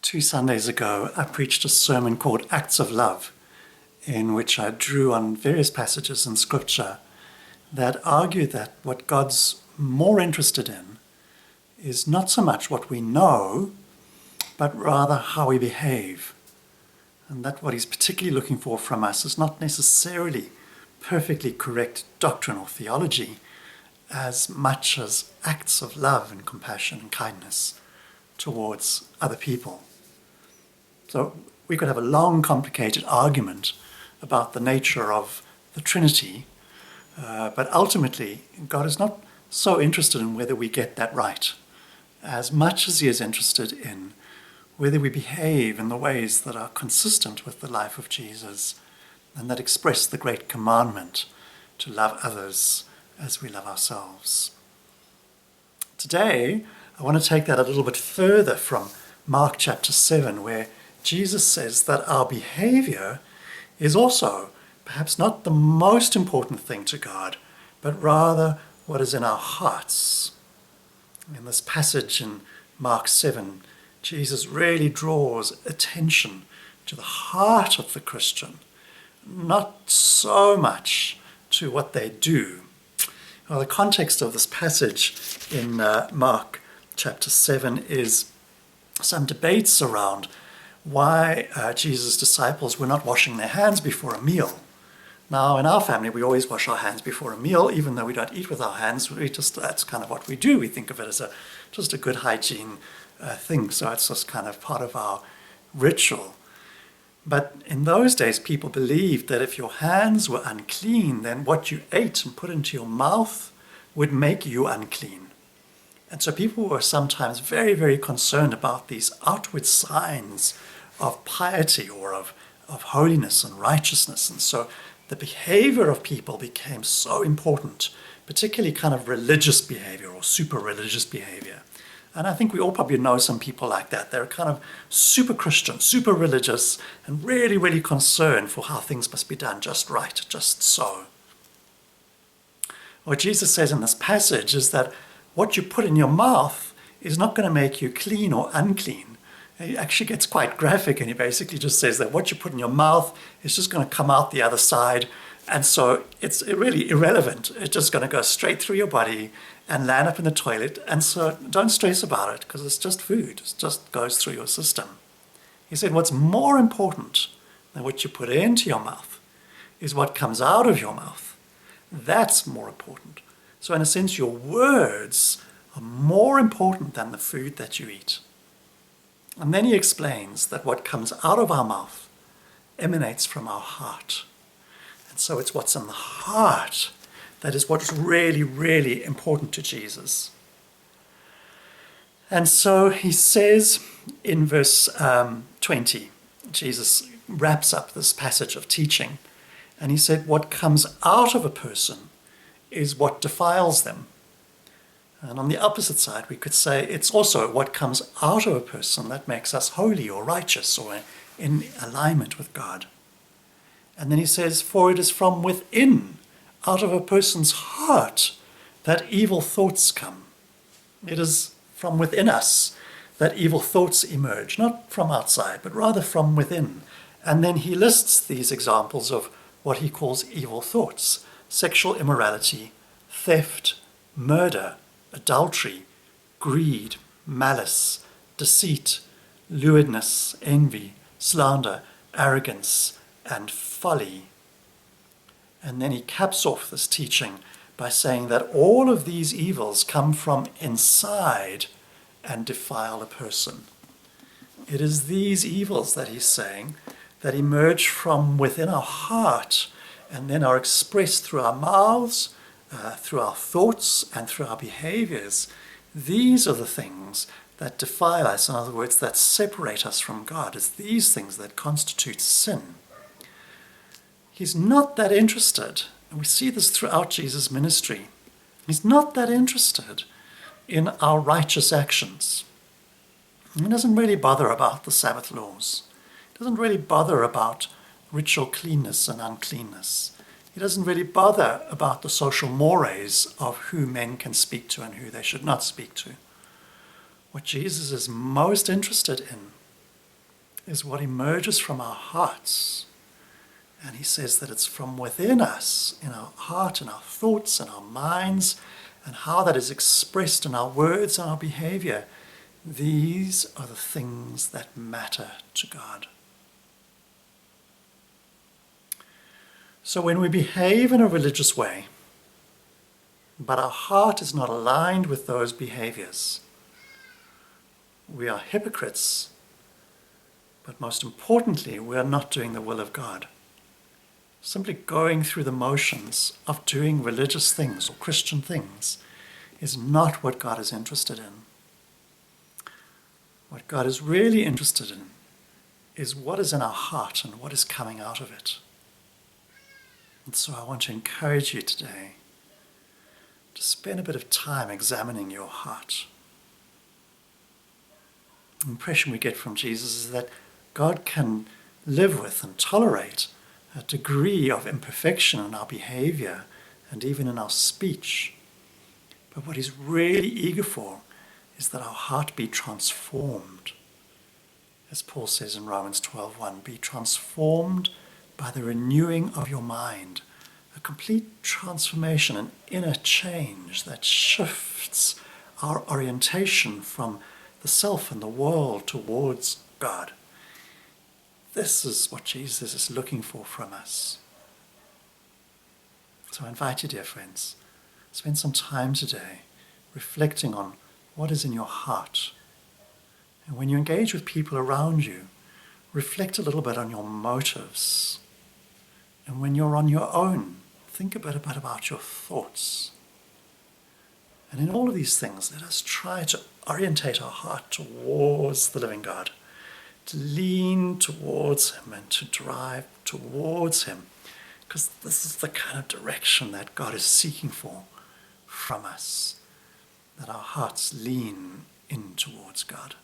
2 Sundays ago, I preached a sermon called Acts of Love, in which I drew on various passages in Scripture that argue that what God's more interested in is not so much what we know, but rather how we behave. And that what he's particularly looking for from us is not necessarily perfectly correct doctrine or theology, as much as acts of love and compassion and kindness towards other people. So we could have a long, complicated argument about the nature of the Trinity, but ultimately God is not so interested in whether we get that right, as much as he is interested in whether we behave in the ways that are consistent with the life of Jesus and that express the great commandment to love others as we love ourselves. Today, I want to take that a little bit further from Mark chapter 7, where Jesus says that our behavior is also perhaps not the most important thing to God, but rather what is in our hearts. In this passage in Mark 7, Jesus really draws attention to the heart of the Christian, not so much to what they do. Well, the context of this passage in Mark chapter 7 is some debates around why Jesus' disciples were not washing their hands before a meal. Now, in our family, we always wash our hands before a meal, even though we don't eat with our hands. That's kind of what we do. We think of it as just a good hygiene thing, so it's just kind of part of our ritual. But in those days, people believed that if your hands were unclean, then what you ate and put into your mouth would make you unclean. And so people were sometimes very, very concerned about these outward signs of piety or of holiness and righteousness. And so the behavior of people became so important, particularly kind of religious behavior or super religious behavior. And I think we all probably know some people like that. They're kind of super Christian, super religious, and really, really concerned for how things must be done just right, just so. What Jesus says in this passage is that what you put in your mouth is not going to make you clean or unclean. He actually gets quite graphic, and he basically just says that what you put in your mouth is just going to come out the other side. And so it's really irrelevant. It's just going to go straight through your body and land up in the toilet. And so don't stress about it, because it's just food. It just goes through your system. He said what's more important than what you put into your mouth is what comes out of your mouth. That's more important. So in a sense, your words are more important than the food that you eat. And then he explains that what comes out of our mouth emanates from our heart. And so it's what's in the heart that is what's really, really important to Jesus. And so he says in verse 20, Jesus wraps up this passage of teaching, and he said, what comes out of a person is what defiles them. And on the opposite side, we could say it's also what comes out of a person that makes us holy or righteous or in alignment with God. And then he says, for it is from within, out of a person's heart, that evil thoughts come. It is from within us that evil thoughts emerge, not from outside, but rather from within. And then he lists these examples of what he calls evil thoughts: sexual immorality, theft, murder, adultery, greed, malice, deceit, lewdness, envy, slander, arrogance, and folly. And then he caps off this teaching by saying that all of these evils come from inside and defile a person. It is these evils that he's saying that emerge from within our heart and then are expressed through our mouths, through our thoughts, and through our behaviors. These are the things that defile us, in other words, that separate us from God. It's these things that constitute sin. He's not that interested, and we see this throughout Jesus' ministry. He's not that interested in our righteous actions. He doesn't really bother about the Sabbath laws. He doesn't really bother about ritual cleanness and uncleanness. He doesn't really bother about the social mores of who men can speak to and who they should not speak to. What Jesus is most interested in is what emerges from our hearts. And he says that it's from within us, in our heart, in our thoughts, in our minds, and how that is expressed in our words and our behavior. These are the things that matter to God. So when we behave in a religious way, but our heart is not aligned with those behaviors, we are hypocrites, but most importantly, we are not doing the will of God. Simply going through the motions of doing religious things or Christian things is not what God is interested in. What God is really interested in is what is in our heart and what is coming out of it. And so I want to encourage you today to spend a bit of time examining your heart. The impression we get from Jesus is that God can live with and tolerate a degree of imperfection in our behavior and even in our speech. But what he's really eager for is that our heart be transformed. As Paul says in Romans 12:1, be transformed by the renewing of your mind. A complete transformation, an inner change that shifts our orientation from the self and the world towards God. This is what Jesus is looking for from us. So I invite you, dear friends, spend some time today reflecting on what is in your heart. And when you engage with people around you, reflect a little bit on your motives. And when you're on your own, think a bit about your thoughts. And in all of these things, let us try to orientate our heart towards the living God, to lean towards him and to drive towards him, because this is the kind of direction that God is seeking for from us, that our hearts lean in towards God.